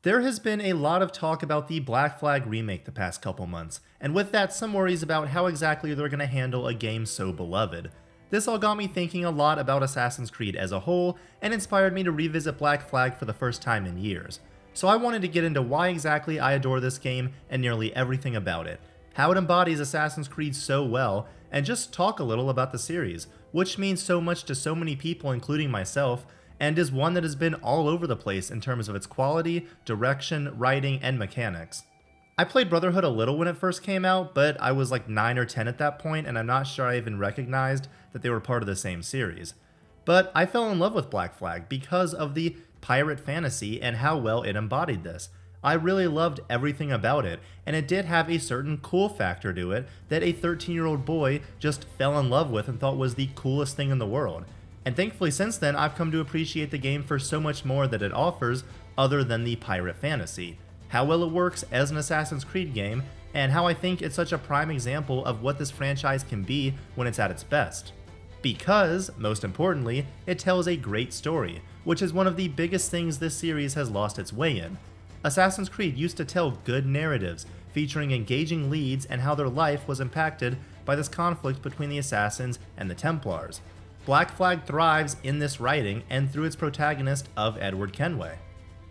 There has been a lot of talk about the Black Flag remake the past couple months, and with that some worries about how exactly they're going to handle a game so beloved. This all got me thinking a lot about Assassin's Creed as a whole, and inspired me to revisit Black Flag for the first time in years. So I wanted to get into why exactly I adore this game and nearly everything about it, how it embodies Assassin's Creed so well, and just talk a little about the series, which means so much to so many people including myself, and is one that has been all over the place in terms of its quality, direction, writing, and mechanics. I played Brotherhood a little when it first came out, but I was like 9 or 10 at that point, and I'm not sure I even recognized that they were part of the same series. But I fell in love with Black Flag because of the pirate fantasy and how well it embodied this. I really loved everything about it, and it did have a certain cool factor to it that a 13-year-old boy just fell in love with and thought was the coolest thing in the world. And thankfully since then, I've come to appreciate the game for so much more that it offers other than the pirate fantasy, how well it works as an Assassin's Creed game, and how I think it's such a prime example of what this franchise can be when it's at its best. Because, most importantly, it tells a great story, which is one of the biggest things this series has lost its way in. Assassin's Creed used to tell good narratives, featuring engaging leads and how their life was impacted by this conflict between the Assassins and the Templars. Black Flag thrives in this writing and through its protagonist of Edward Kenway.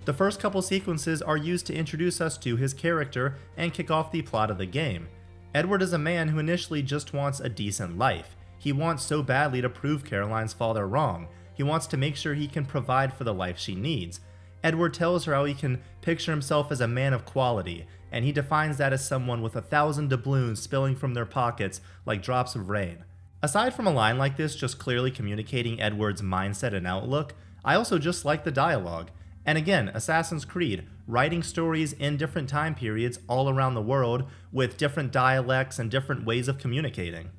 The first couple sequences are used to introduce us to his character and kick off the plot of the game. Edward is a man who initially just wants a decent life. He wants so badly to prove Caroline's father wrong. He wants to make sure he can provide for the life she needs. Edward tells her how he can picture himself as a man of quality, and he defines that as someone with 1,000 doubloons spilling from their pockets like drops of rain. Aside from a line like this just clearly communicating Edward's mindset and outlook, I also just like the dialogue. And again, Assassin's Creed, writing stories in different time periods all around the world with different dialects and different ways of communicating.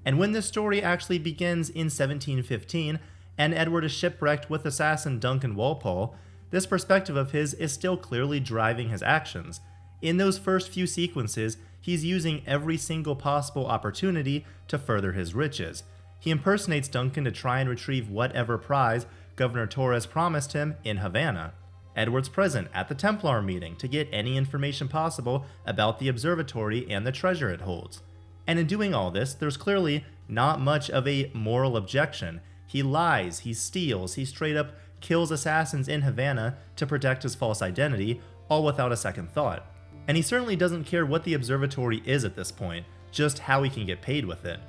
And when this story actually begins in 1715, and Edward is shipwrecked with assassin Duncan Walpole, this perspective of his is still clearly driving his actions. In those first few sequences, he's using every single possible opportunity to further his riches. He impersonates Duncan to try and retrieve whatever prize Governor Torres promised him in Havana. Edward's present at the Templar meeting to get any information possible about the observatory and the treasure it holds. And in doing all this, there's clearly not much of a moral objection. He lies, he steals, he straight up kills assassins in Havana to protect his false identity, all without a second thought. And he certainly doesn't care what the observatory is at this point, just how he can get paid with it.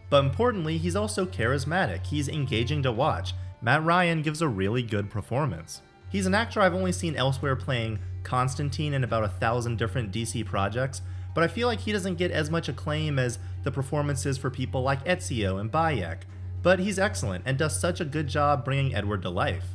But importantly, he's also charismatic, he's engaging to watch. Matt Ryan gives a really good performance. He's an actor I've only seen elsewhere playing Constantine in about 1,000 different DC projects, but I feel like he doesn't get as much acclaim as the performances for people like Ezio and Bayek, but he's excellent and does such a good job bringing Edward to life.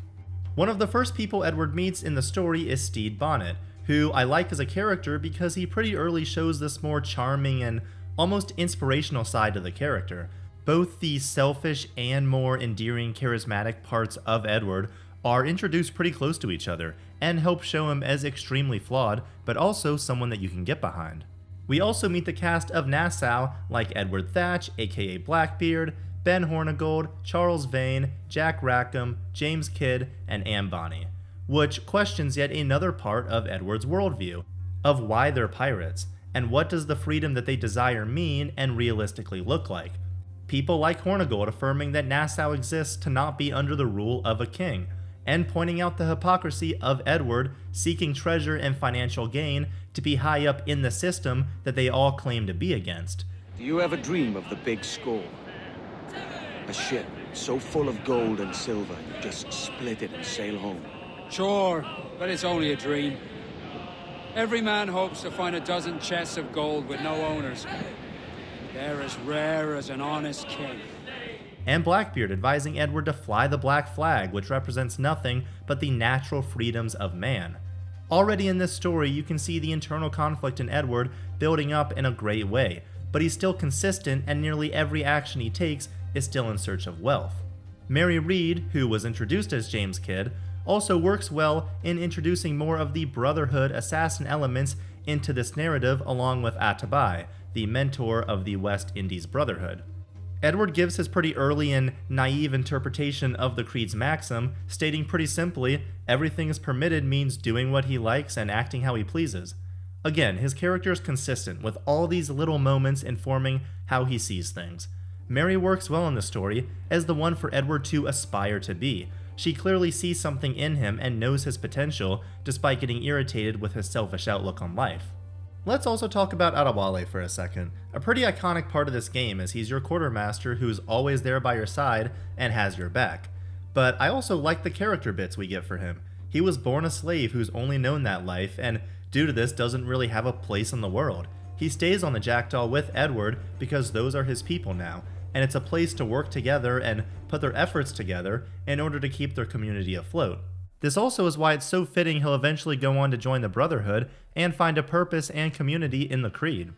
One of the first people Edward meets in the story is Stede Bonnet, who I like as a character because he pretty early shows this more charming and almost inspirational side to the character. Both the selfish and more endearing, charismatic parts of Edward are introduced pretty close to each other and help show him as extremely flawed, but also someone that you can get behind. We also meet the cast of Nassau like Edward Thatch, aka Blackbeard, Ben Hornigold, Charles Vane, Jack Rackham, James Kidd, and Anne Bonny, which questions yet another part of Edward's worldview, of why they're pirates, and what does the freedom that they desire mean and realistically look like. People like Hornigold affirming that Nassau exists to not be under the rule of a king, and pointing out the hypocrisy of Edward seeking treasure and financial gain to be high up in the system that they all claim to be against. Do you ever dream of the big score? A ship so full of gold and silver, you just split it and sail home. Sure, but it's only a dream. Every man hopes to find a dozen chests of gold with no owners. They're as rare as an honest king. And Blackbeard advising Edward to fly the Black Flag, which represents nothing but the natural freedoms of man. Already in this story, you can see the internal conflict in Edward building up in a great way, but he's still consistent and nearly every action he takes is still in search of wealth. Mary Read, who was introduced as James Kidd, also works well in introducing more of the Brotherhood assassin elements into this narrative along with Atabai, the mentor of the West Indies Brotherhood. Edward gives his pretty early and naive interpretation of the creed's maxim, stating pretty simply, everything is permitted means doing what he likes and acting how he pleases. Again, his character is consistent, with all these little moments informing how he sees things. Mary works well in the story as the one for Edward to aspire to be. She clearly sees something in him and knows his potential, despite getting irritated with his selfish outlook on life. Let's also talk about Adewale for a second. A pretty iconic part of this game is he's your quartermaster who's always there by your side and has your back. But I also like the character bits we get for him. He was born a slave who's only known that life, and due to this doesn't really have a place in the world. He stays on the Jackdaw with Edward because those are his people now, and it's a place to work together and put their efforts together in order to keep their community afloat. This also is why it's so fitting he'll eventually go on to join the Brotherhood and find a purpose and community in the Creed.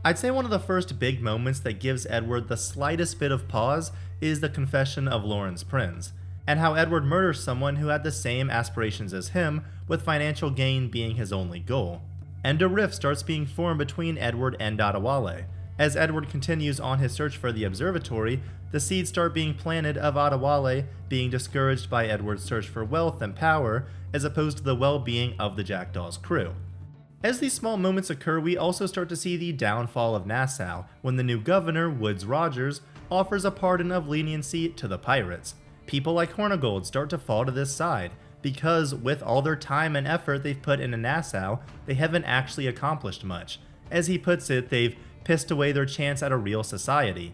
I'd say one of the first big moments that gives Edward the slightest bit of pause is the confession of Lauren's Prince, and how Edward murders someone who had the same aspirations as him, with financial gain being his only goal. And a rift starts being formed between Edward and Adewale. As Edward continues on his search for the observatory, the seeds start being planted of Adewale being discouraged by Edward's search for wealth and power, as opposed to the well-being of the Jackdaw's crew. As these small moments occur, we also start to see the downfall of Nassau, when the new governor, Woodes Rogers, offers a pardon of leniency to the pirates. People like Hornigold start to fall to this side, because with all their time and effort they've put into Nassau, they haven't actually accomplished much. As he puts it, they've pissed away their chance at a real society.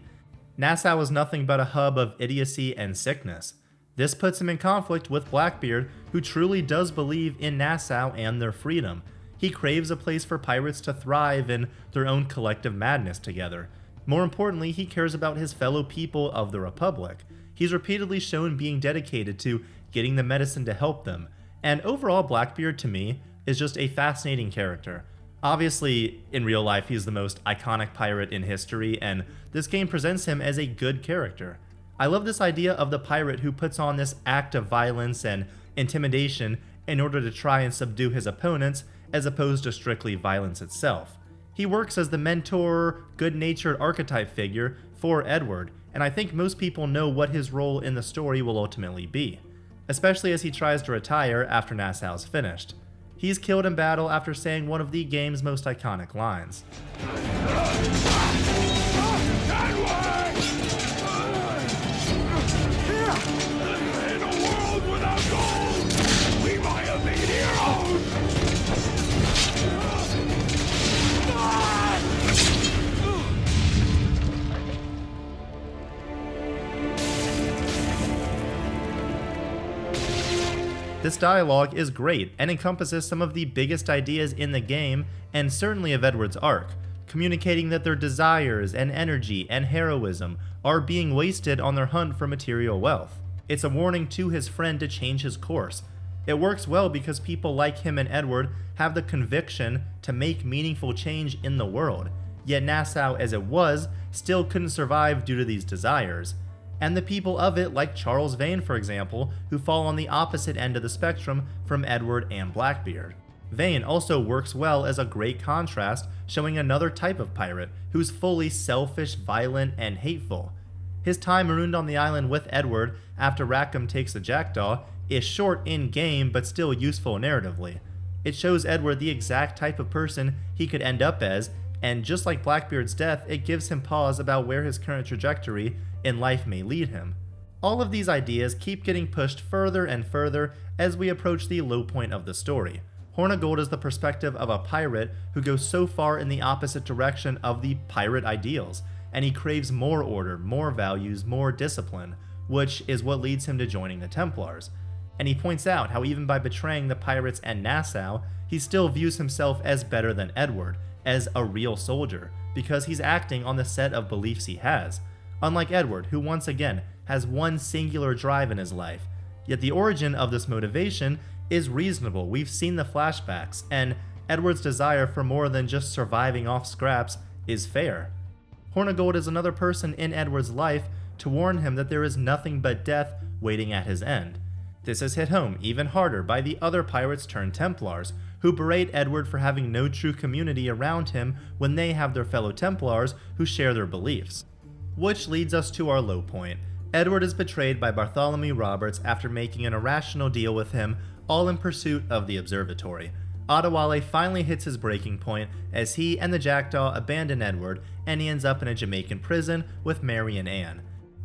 Nassau is nothing but a hub of idiocy and sickness. This puts him in conflict with Blackbeard, who truly does believe in Nassau and their freedom. He craves a place for pirates to thrive in their own collective madness together. More importantly, he cares about his fellow people of the Republic. He's repeatedly shown being dedicated to getting the medicine to help them, and overall Blackbeard to me is just a fascinating character. Obviously, in real life he's the most iconic pirate in history, and this game presents him as a good character. I love this idea of the pirate who puts on this act of violence and intimidation in order to try and subdue his opponents, as opposed to strictly violence itself. He works as the mentor, good-natured archetype figure for Edward, and I think most people know what his role in the story will ultimately be, especially as he tries to retire after Nassau's finished. He's killed in battle after saying one of the game's most iconic lines. In a world without gold, we might have been heroes! This dialogue is great and encompasses some of the biggest ideas in the game, and certainly of Edward's arc, communicating that their desires and energy and heroism are being wasted on their hunt for material wealth. It's a warning to his friend to change his course. It works well because people like him and Edward have the conviction to make meaningful change in the world, yet Nassau as it was still couldn't survive due to these desires. And the people of it, like Charles Vane for example, who fall on the opposite end of the spectrum from Edward and Blackbeard. Vane also works well as a great contrast, showing another type of pirate who's fully selfish, violent, and hateful. His time marooned on the island with Edward after Rackham takes the Jackdaw is short in-game but still useful narratively. It shows Edward the exact type of person he could end up as, and just like Blackbeard's death, it gives him pause about where his current trajectory in life may lead him. All of these ideas keep getting pushed further and further as we approach the low point of the story. Hornigold is the perspective of a pirate who goes so far in the opposite direction of the pirate ideals, and he craves more order, more values, more discipline, which is what leads him to joining the Templars. And he points out how even by betraying the pirates and Nassau, he still views himself as better than Edward, as a real soldier, because he's acting on the set of beliefs he has. Unlike Edward, who once again has one singular drive in his life. Yet the origin of this motivation is reasonable. We've seen the flashbacks, and Edward's desire for more than just surviving off scraps is fair. Hornigold is another person in Edward's life to warn him that there is nothing but death waiting at his end. This is hit home even harder by the other pirates turned Templars, who berate Edward for having no true community around him when they have their fellow Templars who share their beliefs. Which leads us to our low point. Edward is betrayed by Bartholomew Roberts after making an irrational deal with him, all in pursuit of the observatory. Adewale finally hits his breaking point as he and the Jackdaw abandon Edward, and he ends up in a Jamaican prison with Mary and Anne.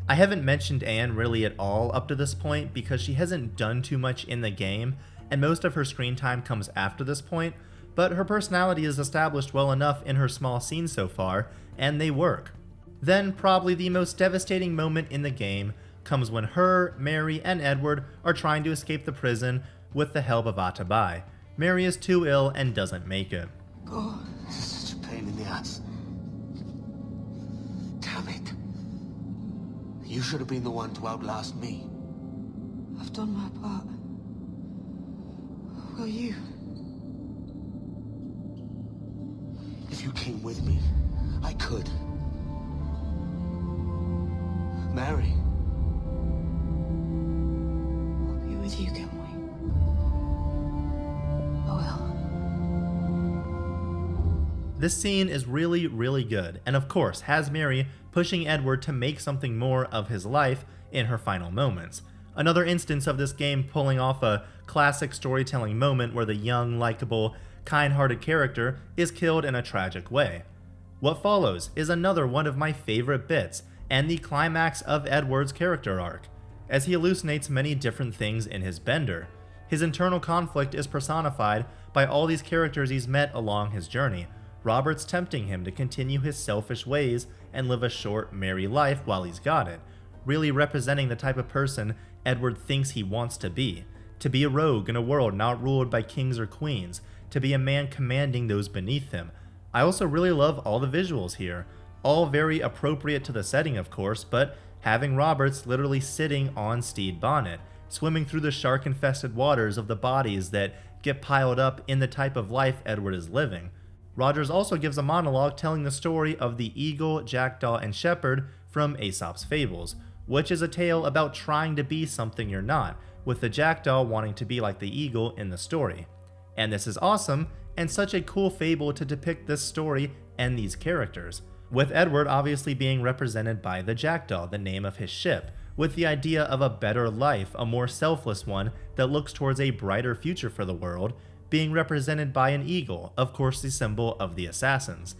I haven't mentioned Anne really at all up to this point because she hasn't done too much in the game, and most of her screen time comes after this point, but her personality is established well enough in her small scenes so far, and they work. Then, probably the most devastating moment in the game comes when her, Mary, and Edward are trying to escape the prison with the help of Atabai. Mary is too ill and doesn't make it. Oh, this is such a pain in the ass. Damn it. You should have been the one to outlast me. I've done my part. Will you? If you came with me, I could. Mary. I'll be with you, Kenway. I will. This scene is really, really good, and of course has Mary pushing Edward to make something more of his life in her final moments. Another instance of this game pulling off a classic storytelling moment where the young, likable, kind-hearted character is killed in a tragic way. What follows is another one of my favorite bits, and the climax of Edward's character arc, as he hallucinates many different things in his bender. His internal conflict is personified by all these characters he's met along his journey, Robert's tempting him to continue his selfish ways and live a short, merry life while he's got it, really representing the type of person Edward thinks he wants to be a rogue in a world not ruled by kings or queens, to be a man commanding those beneath him. I also really love all the visuals here, all very appropriate to the setting of course, but having Roberts literally sitting on Steed Bonnet, swimming through the shark-infested waters of the bodies that get piled up in the type of life Edward is living. Rogers also gives a monologue telling the story of the eagle, jackdaw, and shepherd from Aesop's Fables, which is a tale about trying to be something you're not, with the jackdaw wanting to be like the eagle in the story. And this is awesome, and such a cool fable to depict this story and these characters, with Edward obviously being represented by the jackdaw, the name of his ship, with the idea of a better life, a more selfless one that looks towards a brighter future for the world, being represented by an eagle, of course the symbol of the assassins.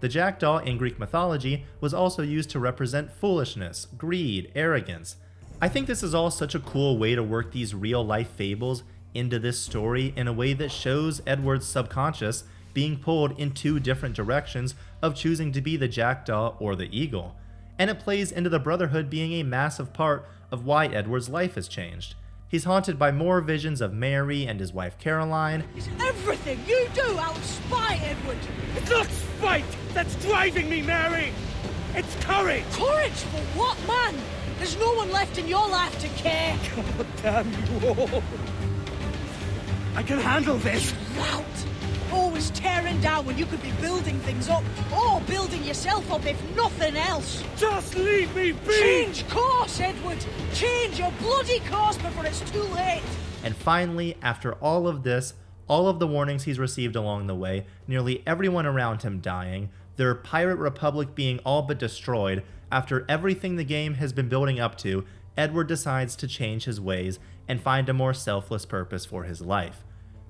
The jackdaw in Greek mythology was also used to represent foolishness, greed, arrogance. I think this is all such a cool way to work these real-life fables into this story in a way that shows Edward's subconscious being pulled in two different directions of choosing to be the jackdaw or the eagle. And it plays into the Brotherhood being a massive part of why Edward's life has changed. He's haunted by more visions of Mary and his wife Caroline. Is everything you do out of spite, Edward? It's not spite that's driving me, Mary! It's courage! Courage for what, man? There's no one left in your life to care. God damn you all! I can handle this! Rout! Always tearing down when you could be building things up, or building yourself up if nothing else. Just leave me be! Change course, Edward! Change your bloody course before it's too late! And finally, after all of this, all of the warnings he's received along the way, nearly everyone around him dying, their pirate republic being all but destroyed, after everything the game has been building up to, Edward decides to change his ways and find a more selfless purpose for his life.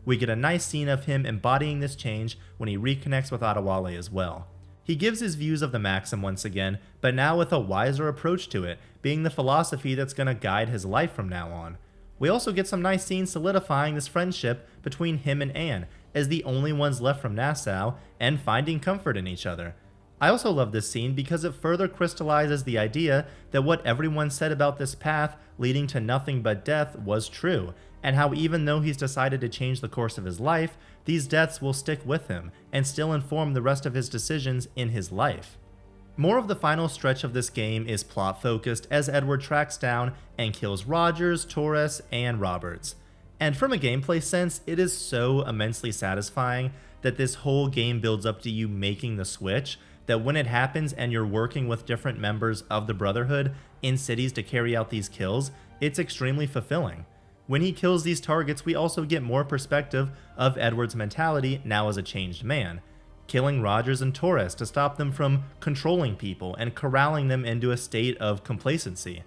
We get a nice scene of him embodying this change when he reconnects with Adewale as well. He gives his views of the Maxim once again, but now with a wiser approach to it, being the philosophy that's going to guide his life from now on. We also get some nice scenes solidifying this friendship between him and Anne, as the only ones left from Nassau, and finding comfort in each other. I also love this scene because it further crystallizes the idea that what everyone said about this path leading to nothing but death was true, and how even though he's decided to change the course of his life, these deaths will stick with him and still inform the rest of his decisions in his life. More of the final stretch of this game is plot focused as Edward tracks down and kills Rogers, Torres, and Roberts. And from a gameplay sense, it is so immensely satisfying that this whole game builds up to you making the switch, that when it happens and you're working with different members of the Brotherhood in cities to carry out these kills, it's extremely fulfilling. When he kills these targets, we also get more perspective of Edward's mentality now as a changed man. killing Rogers and Torres to stop them from controlling people and corralling them into a state of complacency.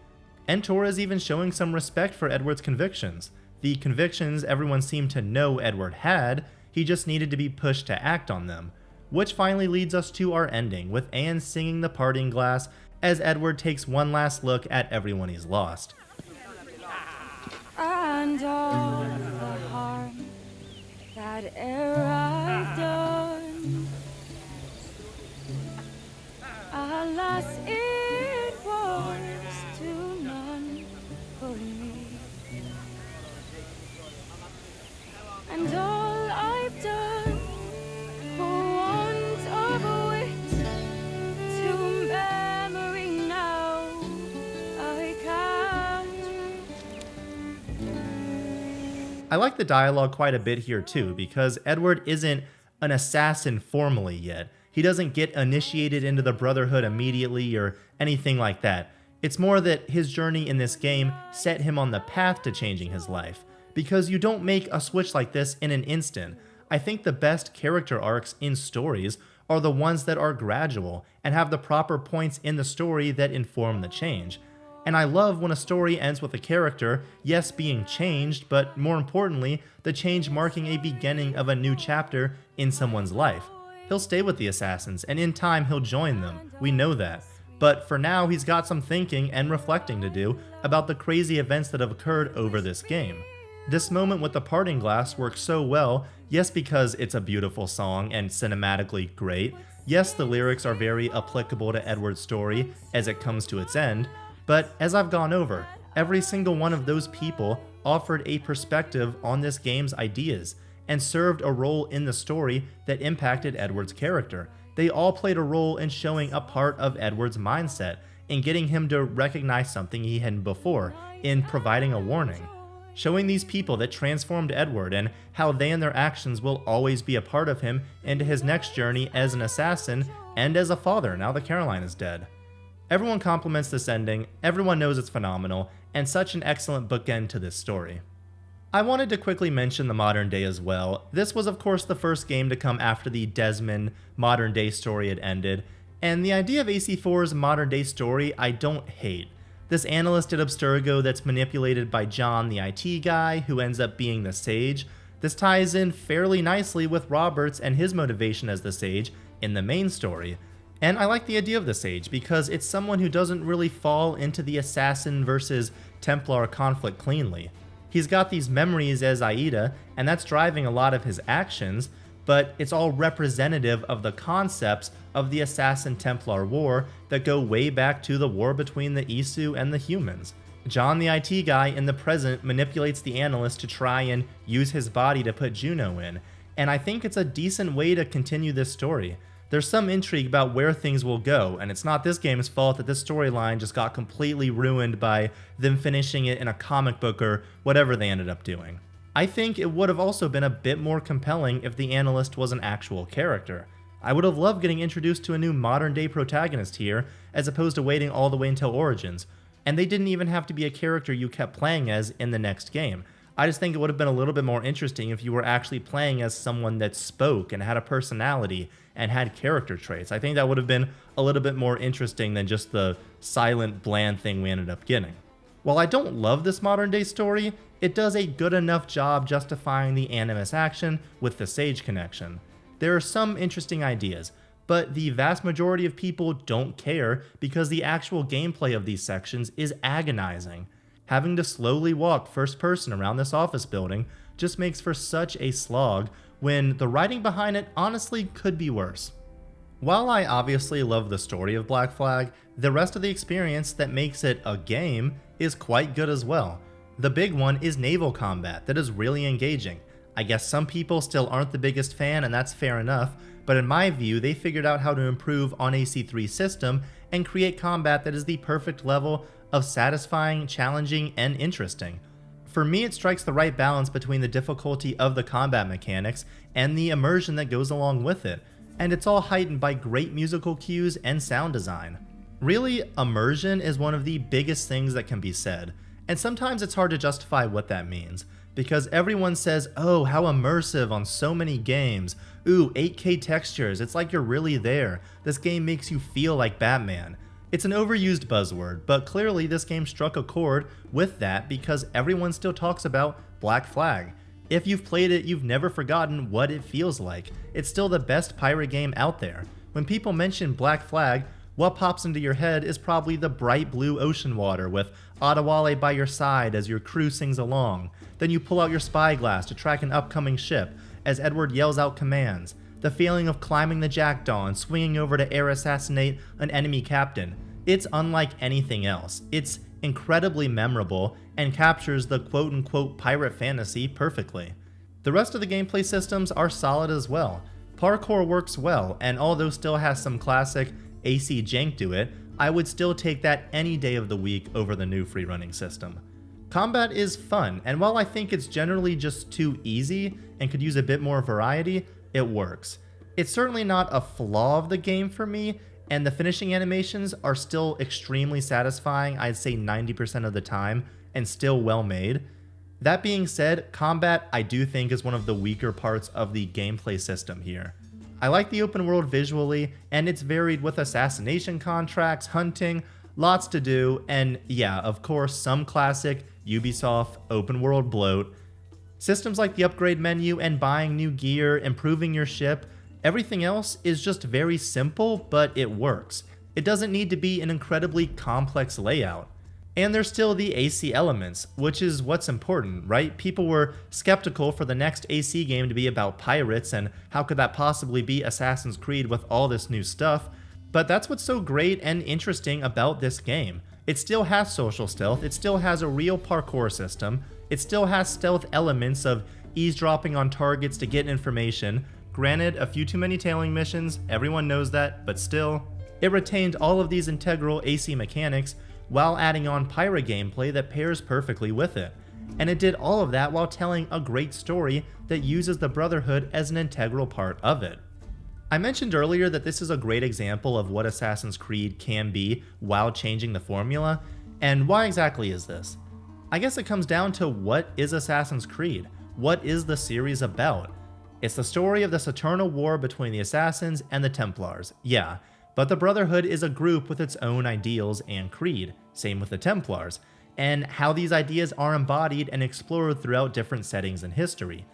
And Torres even showing some respect for Edward's convictions. The convictions everyone seemed to know Edward had, he just needed to be pushed to act on them. Which finally leads us to our ending, with Anne singing the parting glass as Edward takes one last look at everyone he's lost. And all the harm that e'er I've done, alas, it was to none but me. And all I've done for want of a wit to memory now I can't. I like the dialogue quite a bit here too, because Edward isn't an assassin formally yet. He doesn't get initiated into the Brotherhood immediately or anything like that. It's more that his journey in this game set him on the path to changing his life, because you don't make a switch like this in an instant. I think the best character arcs in stories are the ones that are gradual and have the proper points in the story that inform the change. And I love when a story ends with a character, yes, being changed, but more importantly, the change marking a beginning of a new chapter in someone's life. He'll stay with the assassins, and in time he'll join them. We know that. But for now, he's got some thinking and reflecting to do about the crazy events that have occurred over this game. This moment with the parting glass works so well, yes, because it's a beautiful song and cinematically great. Yes, the lyrics are very applicable to Edward's story as it comes to its end. But as I've gone over, every single one of those people offered a perspective on this game's ideas and served a role in the story that impacted Edward's character. They all played a role in showing a part of Edward's mindset, in getting him to recognize something he hadn't before, in providing a warning. Showing these people that transformed Edward and how they and their actions will always be a part of him into his next journey as an assassin and as a father now that Caroline is dead. Everyone compliments this ending, everyone knows it's phenomenal, and such an excellent bookend to this story. I wanted to quickly mention the modern day as well. This was of course the first game to come after the Desmond modern day story had ended, and the idea of AC4's modern day story I don't hate. This analyst at Abstergo that's manipulated by John the IT guy who ends up being the Sage, this ties in fairly nicely with Roberts and his motivation as the Sage in the main story. And I like the idea of the Sage because it's someone who doesn't really fall into the assassin versus Templar conflict cleanly. He's got these memories as Aida, and that's driving a lot of his actions, but it's all representative of the concepts of the Assassin-Templar War that go way back to the war between the Isu and the humans. John the IT guy in the present manipulates the analyst to try and use his body to put Juno in, and I think it's a decent way to continue this story. There's some intrigue about where things will go, and it's not this game's fault that this storyline just got completely ruined by them finishing it in a comic book or whatever they ended up doing. I think it would have also been a bit more compelling if the analyst was an actual character. I would have loved getting introduced to a new modern day protagonist here, as opposed to waiting all the way until Origins, and they didn't even have to be a character you kept playing as in the next game. I just think it would have been a little bit more interesting if you were actually playing as someone that spoke and had a personality and had character traits. I think that would have been a little bit more interesting than just the silent, bland thing we ended up getting. While I don't love this modern day story, it does a good enough job justifying the Animus action with the Sage connection. There are some interesting ideas, but the vast majority of people don't care because the actual gameplay of these sections is agonizing. Having to slowly walk first person around this office building just makes for such a slog when the writing behind it honestly could be worse. While I obviously love the story of Black Flag, the rest of the experience that makes it a game is quite good as well. The big one is naval combat that is really engaging. I guess some people still aren't the biggest fan, and that's fair enough, but in my view they figured out how to improve on AC3's system and create combat that is the perfect level of satisfying, challenging, and interesting. For me, it strikes the right balance between the difficulty of the combat mechanics and the immersion that goes along with it, and it's all heightened by great musical cues and sound design. Really, immersion is one of the biggest things that can be said, and sometimes it's hard to justify what that means. because everyone says, oh, how immersive on so many games. Ooh, 8K textures, it's like you're really there. This game makes you feel like Batman. It's an overused buzzword, but clearly this game struck a chord with that because everyone still talks about Black Flag. If you've played it, you've never forgotten what it feels like. It's still the best pirate game out there. When people mention Black Flag, what pops into your head is probably the bright blue ocean water with Adewale by your side as your crew sings along. Then you pull out your spyglass to track an upcoming ship as Edward yells out commands. The feeling of climbing the jackdaw and swinging over to air assassinate an enemy captain. It's unlike anything else. It's incredibly memorable and captures the quote-unquote pirate fantasy perfectly. The rest of the gameplay systems are solid as well. Parkour works well, and although still has some classic AC jank to it, I would still take that any day of the week over the new free running system. Combat is fun, and while I think it's generally just too easy and could use a bit more variety, it works. It's certainly not a flaw of the game for me, and the finishing animations are still extremely satisfying, I'd say 90% of the time, and still well made. That being said, combat I do think is one of the weaker parts of the gameplay system here. I like the open world visually, and it's varied with assassination contracts, hunting, lots to do, and yeah, of course, some classic Ubisoft open world bloat. Systems like the upgrade menu and buying new gear, improving your ship, everything else is just very simple, but it works. It doesn't need to be an incredibly complex layout. And there's still the AC elements, which is what's important, right? People were skeptical for the next AC game to be about pirates, and how could that possibly be Assassin's Creed with all this new stuff? But that's what's so great and interesting about this game. It still has social stealth, it still has a real parkour system, it still has stealth elements of eavesdropping on targets to get information. Granted, a few too many tailing missions, everyone knows that, but still. It retained all of these integral AC mechanics while adding on pirate gameplay that pairs perfectly with it. And it did all of that while telling a great story that uses the Brotherhood as an integral part of it. I mentioned earlier that this is a great example of what Assassin's Creed can be while changing the formula, and why exactly is this? I guess it comes down to what is Assassin's Creed? What is the series about? It's the story of this eternal war between the Assassins and the Templars, yeah, but the Brotherhood is a group with its own ideals and creed, same with the Templars, and how these ideas are embodied and explored throughout different settings in history.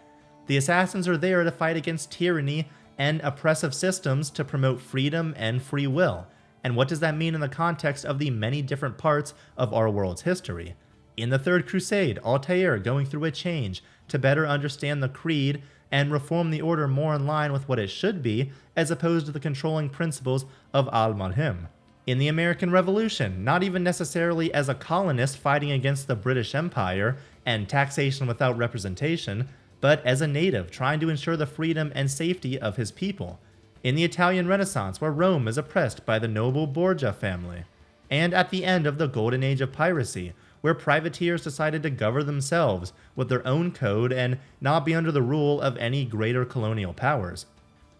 The Assassins are there to fight against tyranny and oppressive systems to promote freedom and free will. And what does that mean in the context of the many different parts of our world's history? In the Third Crusade, Altair going through a change to better understand the creed and reform the order more in line with what it should be, as opposed to the controlling principles of Al-Malhim. In the American Revolution, not even necessarily as a colonist fighting against the British Empire and taxation without representation, but as a native trying to ensure the freedom and safety of his people. In the Italian Renaissance, where Rome is oppressed by the noble Borgia family. And at the end of the Golden Age of piracy, where privateers decided to govern themselves with their own code and not be under the rule of any greater colonial powers.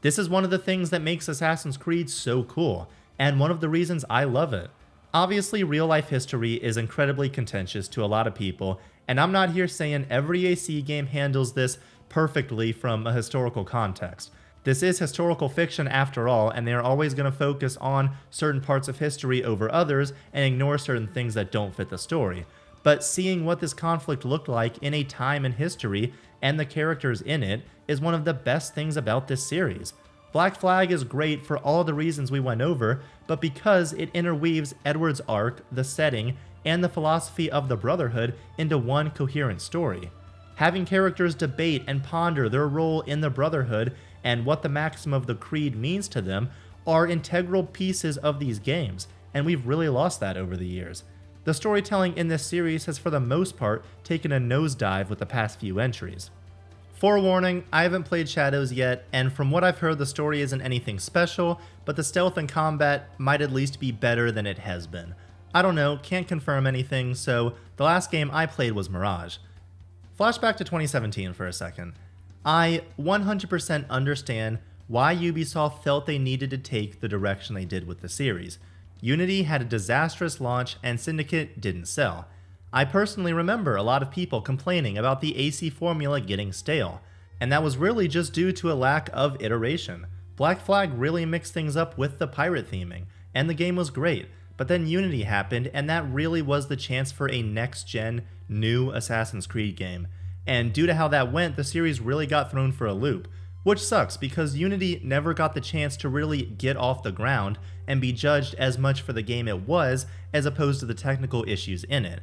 This is one of the things that makes Assassin's Creed so cool, and one of the reasons I love it. Obviously, real-life history is incredibly contentious to a lot of people, and I'm not here saying every AC game handles this perfectly from a historical context. This is historical fiction after all, and they are always going to focus on certain parts of history over others and ignore certain things that don't fit the story. But seeing what this conflict looked like in a time in history and the characters in it is one of the best things about this series. Black Flag is great for all the reasons we went over, but because it interweaves Edward's arc, the setting, and the philosophy of the Brotherhood into one coherent story. Having characters debate and ponder their role in the Brotherhood and what the maxim of the creed means to them are integral pieces of these games, and we've really lost that over the years. The storytelling in this series has for the most part taken a nosedive with the past few entries. Forewarning, I haven't played Shadows yet, and from what I've heard the story isn't anything special, but the stealth and combat might at least be better than it has been. I don't know, can't confirm anything, so the last game I played was Mirage. Flashback to 2017 for a second. I 100% understand why Ubisoft felt they needed to take the direction they did with the series. Unity had a disastrous launch and Syndicate didn't sell. I personally remember a lot of people complaining about the AC formula getting stale, and that was really just due to a lack of iteration. Black Flag really mixed things up with the pirate theming, and the game was great, but then Unity happened, and that really was the chance for a next-gen, new Assassin's Creed game. And due to how that went, the series really got thrown for a loop, which sucks because Unity never got the chance to really get off the ground and be judged as much for the game it was as opposed to the technical issues in it.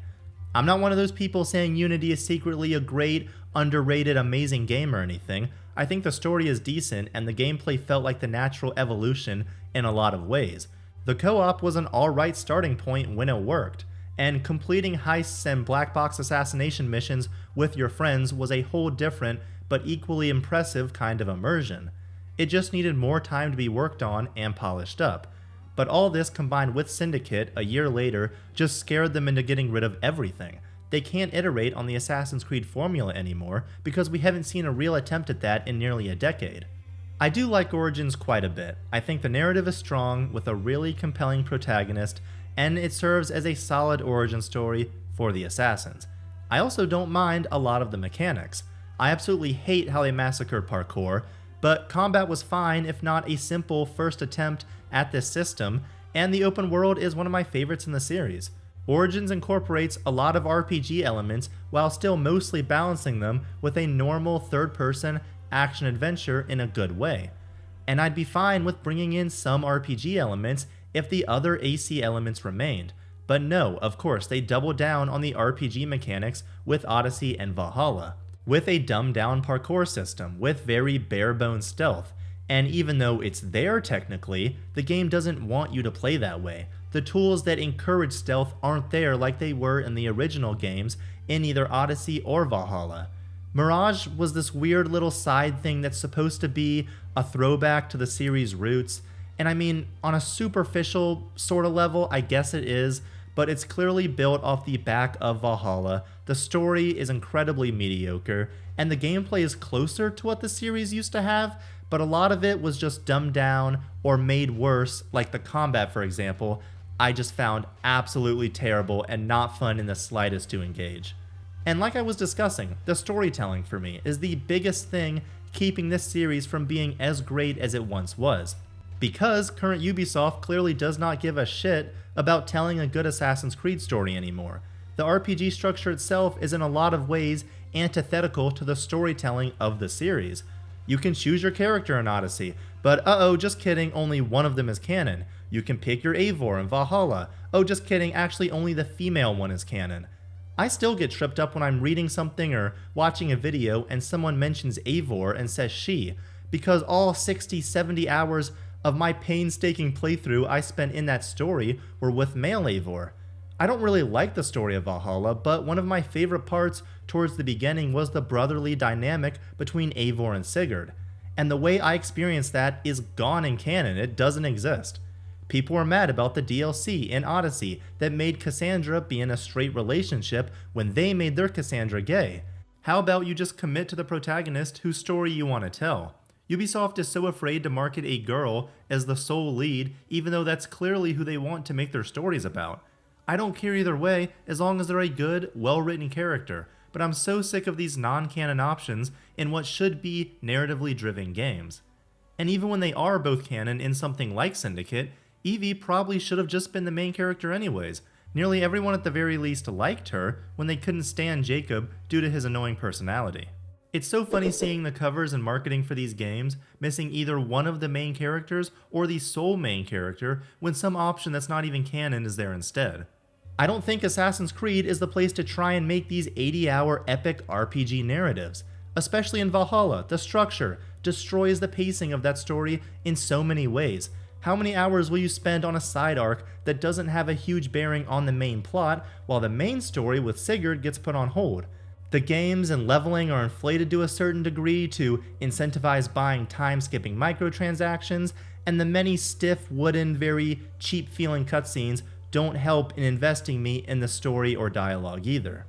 I'm not one of those people saying Unity is secretly a great, underrated, amazing game or anything. I think the story is decent and the gameplay felt like the natural evolution in a lot of ways. The co-op was an alright starting point when it worked, and completing heists and black box assassination missions with your friends was a whole different but equally impressive kind of immersion. It just needed more time to be worked on and polished up. But all this combined with Syndicate a year later just scared them into getting rid of everything. They can't iterate on the Assassin's Creed formula anymore because we haven't seen a real attempt at that in nearly a decade. I do like Origins quite a bit. I think the narrative is strong with a really compelling protagonist, and it serves as a solid origin story for the Assassins. I also don't mind a lot of the mechanics. I absolutely hate how they massacred parkour, but combat was fine if not a simple first attempt at this system, and the open world is one of my favorites in the series. Origins incorporates a lot of RPG elements while still mostly balancing them with a normal third-person action-adventure in a good way. And I'd be fine with bringing in some RPG elements if the other AC elements remained. But no, of course, they double down on the RPG mechanics with Odyssey and Valhalla, with a dumbed-down parkour system, with very bare-bones stealth. And even though it's there technically, the game doesn't want you to play that way. The tools that encourage stealth aren't there like they were in the original games in either Odyssey or Valhalla. Mirage was this weird little side thing that's supposed to be a throwback to the series' roots, and I mean, on a superficial sort of level, I guess it is, but it's clearly built off the back of Valhalla. The story is incredibly mediocre, and the gameplay is closer to what the series used to have, but a lot of it was just dumbed down or made worse, like the combat, for example, I just found absolutely terrible and not fun in the slightest to engage. And like I was discussing, the storytelling for me is the biggest thing keeping this series from being as great as it once was. Because current Ubisoft clearly does not give a shit about telling a good Assassin's Creed story anymore. The RPG structure itself is in a lot of ways antithetical to the storytelling of the series. You can choose your character in Odyssey, but just kidding, only one of them is canon. You can pick your Eivor in Valhalla. Oh, just kidding, actually only the female one is canon. I still get tripped up when I'm reading something or watching a video and someone mentions Eivor and says she, because all 60-70 hours of my painstaking playthrough I spent in that story were with male Eivor. I don't really like the story of Valhalla, but one of my favorite parts towards the beginning was the brotherly dynamic between Eivor and Sigurd. And the way I experienced that is gone in canon, it doesn't exist. People were mad about the DLC in Odyssey that made Cassandra be in a straight relationship when they made their Cassandra gay. How about you just commit to the protagonist whose story you want to tell? Ubisoft is so afraid to market a girl as the sole lead, even though that's clearly who they want to make their stories about. I don't care either way, as long as they're a good, well-written character, but I'm so sick of these non-canon options in what should be narratively driven games. And even when they are both canon in something like Syndicate, Evie probably should have just been the main character anyways. Nearly everyone at the very least liked her when they couldn't stand Jacob due to his annoying personality. It's so funny seeing the covers and marketing for these games missing either one of the main characters or the sole main character when some option that's not even canon is there instead. I don't think Assassin's Creed is the place to try and make these 80-hour epic RPG narratives. Especially in Valhalla, the structure destroys the pacing of that story in so many ways. How many hours will you spend on a side arc that doesn't have a huge bearing on the main plot, while the main story with Sigurd gets put on hold? The games and leveling are inflated to a certain degree to incentivize buying time-skipping microtransactions, and the many stiff, wooden, very cheap-feeling cutscenes don't help in investing me in the story or dialogue either.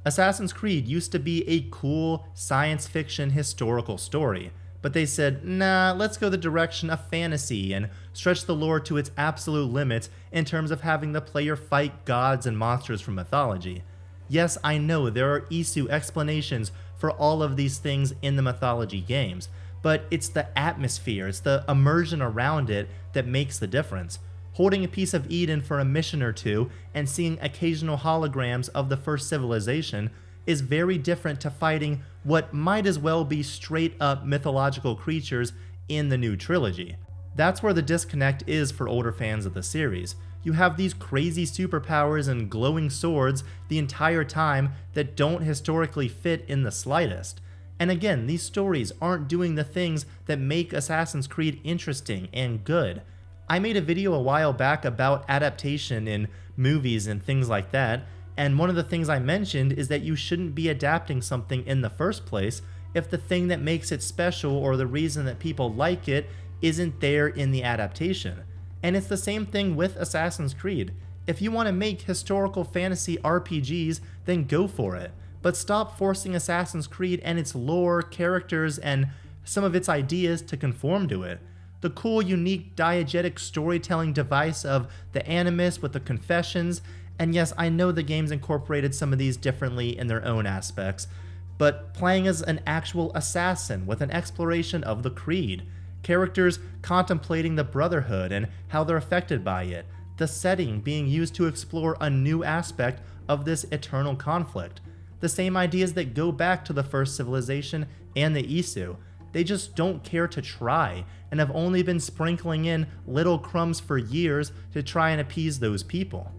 Assassin's Creed used to be a cool, science fiction historical story, but they said, nah, let's go the direction of fantasy and stretch the lore to its absolute limits in terms of having the player fight gods and monsters from mythology. Yes, I know there are Isu explanations for all of these things in the mythology games, but it's the atmosphere, it's the immersion around it that makes the difference. Holding a piece of Eden for a mission or two and seeing occasional holograms of the first civilization is very different to fighting what might as well be straight up mythological creatures in the new trilogy. That's where the disconnect is for older fans of the series. You have these crazy superpowers and glowing swords the entire time that don't historically fit in the slightest. And again, these stories aren't doing the things that make Assassin's Creed interesting and good. I made a video a while back about adaptation in movies and things like that, and one of the things I mentioned is that you shouldn't be adapting something in the first place if the thing that makes it special or the reason that people like it isn't there in the adaptation. And it's the same thing with Assassin's Creed. If you want to make historical fantasy RPGs, then go for it. But stop forcing Assassin's Creed and its lore, characters, and some of its ideas to conform to it. The cool, unique, diegetic storytelling device of the Animus with the confessions, and yes, I know the games incorporated some of these differently in their own aspects, but playing as an actual assassin with an exploration of the Creed, characters contemplating the Brotherhood and how they're affected by it, the setting being used to explore a new aspect of this eternal conflict, the same ideas that go back to the first civilization and the Isu. They just don't care to try, and have only been sprinkling in little crumbs for years to try and appease those people.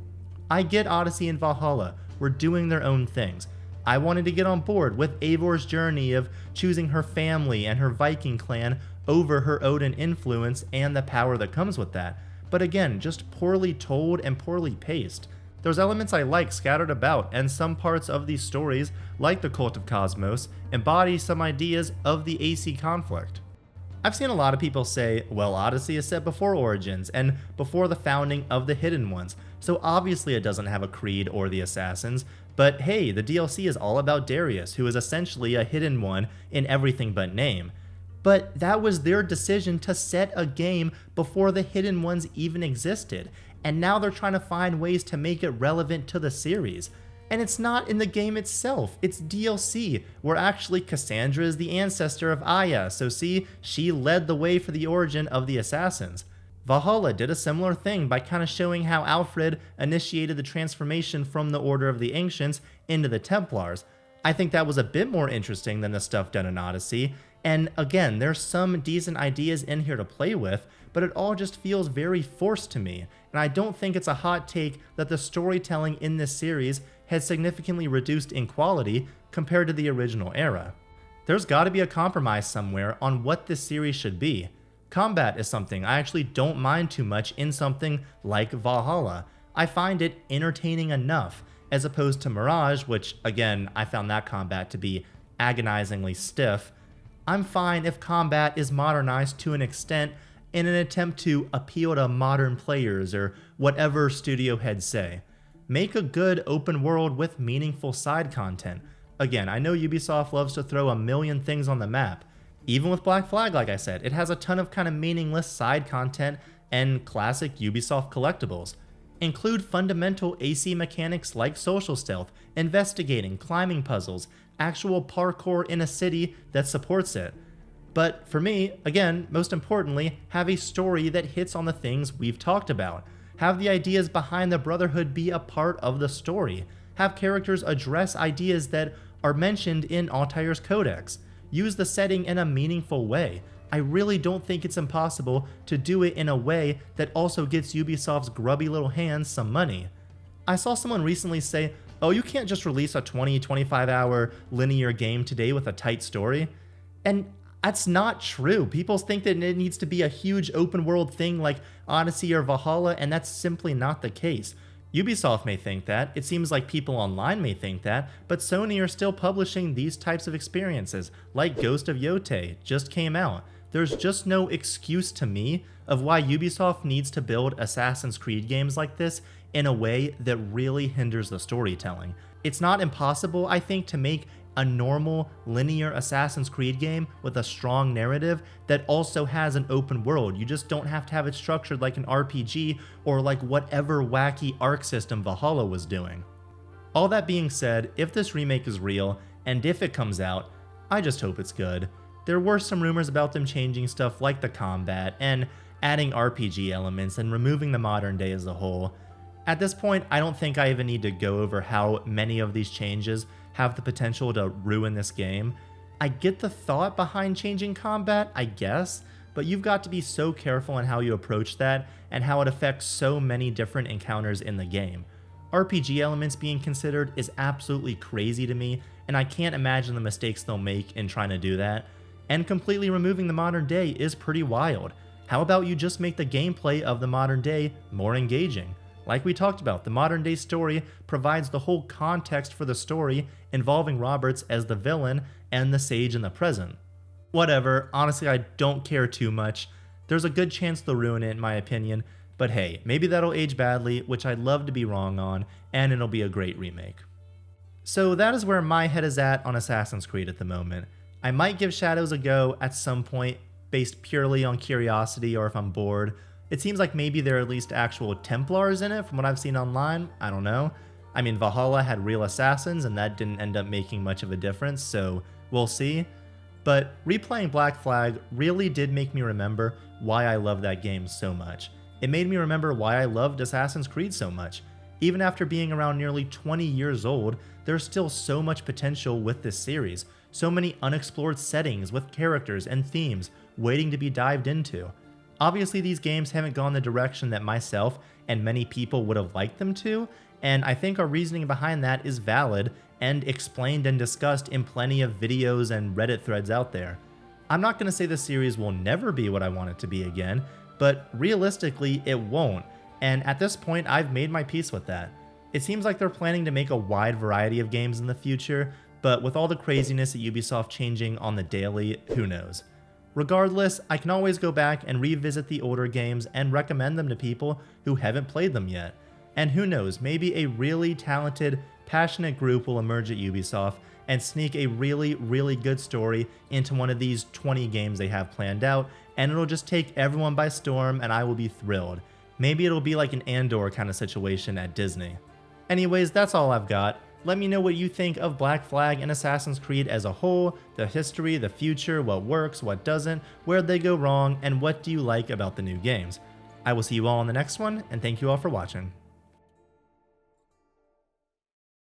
I get Odyssey and Valhalla were doing their own things. I wanted to get on board with Eivor's journey of choosing her family and her Viking clan over her Odin influence and the power that comes with that, but again, just poorly told and poorly paced. There's elements I like scattered about, and some parts of these stories, like the Cult of Cosmos, embody some ideas of the AC conflict. I've seen a lot of people say, well, Odyssey is set before Origins and before the founding of the Hidden Ones, so obviously it doesn't have a Creed or the Assassins, but hey, the DLC is all about Darius, who is essentially a Hidden One in everything but name. But that was their decision to set a game before the Hidden Ones even existed, and now they're trying to find ways to make it relevant to the series. And it's not in the game itself, it's DLC, where actually Cassandra is the ancestor of Aya, so see, she led the way for the origin of the Assassins. Valhalla did a similar thing by kind of showing how Alfred initiated the transformation from the Order of the Ancients into the Templars. I think that was a bit more interesting than the stuff done in Odyssey, and again, there's some decent ideas in here to play with, but it all just feels very forced to me, and I don't think it's a hot take that the storytelling in this series has significantly reduced in quality compared to the original era. There's gotta be a compromise somewhere on what this series should be. Combat is something I actually don't mind too much in something like Valhalla. I find it entertaining enough, as opposed to Mirage, which again, I found that combat to be agonizingly stiff. I'm fine if combat is modernized to an extent in an attempt to appeal to modern players or whatever studio heads say. Make a good open world with meaningful side content. Again, I know Ubisoft loves to throw a million things on the map. Even with Black Flag, like I said, it has a ton of kind of meaningless side content and classic Ubisoft collectibles. Include fundamental AC mechanics like social stealth, investigating, climbing puzzles, actual parkour in a city that supports it. But for me, again, most importantly, have a story that hits on the things we've talked about. Have the ideas behind the Brotherhood be a part of the story. Have characters address ideas that are mentioned in Altair's Codex. Use the setting in a meaningful way. I really don't think it's impossible to do it in a way that also gets Ubisoft's grubby little hands some money. I saw someone recently say, oh, you can't just release a 20-25 hour linear game today with a tight story. And that's not true. People think that it needs to be a huge open world thing like Odyssey or Valhalla, and that's simply not the case. Ubisoft may think that, it seems like people online may think that, but Sony are still publishing these types of experiences, like Ghost of Yotei just came out. There's just no excuse to me of why Ubisoft needs to build Assassin's Creed games like this in a way that really hinders the storytelling. It's not impossible, I think, to make a normal linear Assassin's Creed game with a strong narrative that also has an open world. You just don't have to have it structured like an RPG or like whatever wacky arc system Valhalla was doing. All that being said, if this remake is real, and if it comes out, I just hope it's good. There were some rumors about them changing stuff like the combat, and adding RPG elements, and removing the modern day as a whole. At this point, I don't think I even need to go over how many of these changes have the potential to ruin this game. I get the thought behind changing combat, I guess, but you've got to be so careful in how you approach that and how it affects so many different encounters in the game. RPG elements being considered is absolutely crazy to me, and I can't imagine the mistakes they'll make in trying to do that. And completely removing the modern day is pretty wild. How about you just make the gameplay of the modern day more engaging? Like we talked about, the modern day story provides the whole context for the story involving Roberts as the villain and the sage in the present. Whatever, honestly I don't care too much. There's a good chance they'll ruin it in my opinion, but hey, maybe that'll age badly, which I'd love to be wrong on, and it'll be a great remake. So that is where my head is at on Assassin's Creed at the moment. I might give Shadows a go at some point, based purely on curiosity or if I'm bored. It seems like maybe there are at least actual Templars in it from what I've seen online, I don't know. I mean, Valhalla had real assassins and that didn't end up making much of a difference, so we'll see. But replaying Black Flag really did make me remember why I love that game so much. It made me remember why I loved Assassin's Creed so much. Even after being around nearly 20 years old, there's still so much potential with this series, so many unexplored settings with characters and themes waiting to be dived into. Obviously these games haven't gone the direction that myself and many people would have liked them to, and I think our reasoning behind that is valid and explained and discussed in plenty of videos and Reddit threads out there. I'm not going to say the series will never be what I want it to be again, but realistically it won't, and at this point I've made my peace with that. It seems like they're planning to make a wide variety of games in the future, but with all the craziness at Ubisoft changing on the daily, who knows. Regardless, I can always go back and revisit the older games and recommend them to people who haven't played them yet. And who knows, maybe a really talented, passionate group will emerge at Ubisoft and sneak a really, really good story into one of these 20 games they have planned out, and it'll just take everyone by storm and I will be thrilled. Maybe it'll be like an Andor kind of situation at Disney. Anyways, that's all I've got. Let me know what you think of Black Flag and Assassin's Creed as a whole, the history, the future, what works, what doesn't, where'd they go wrong, and what do you like about the new games. I will see you all in the next one, and thank you all for watching.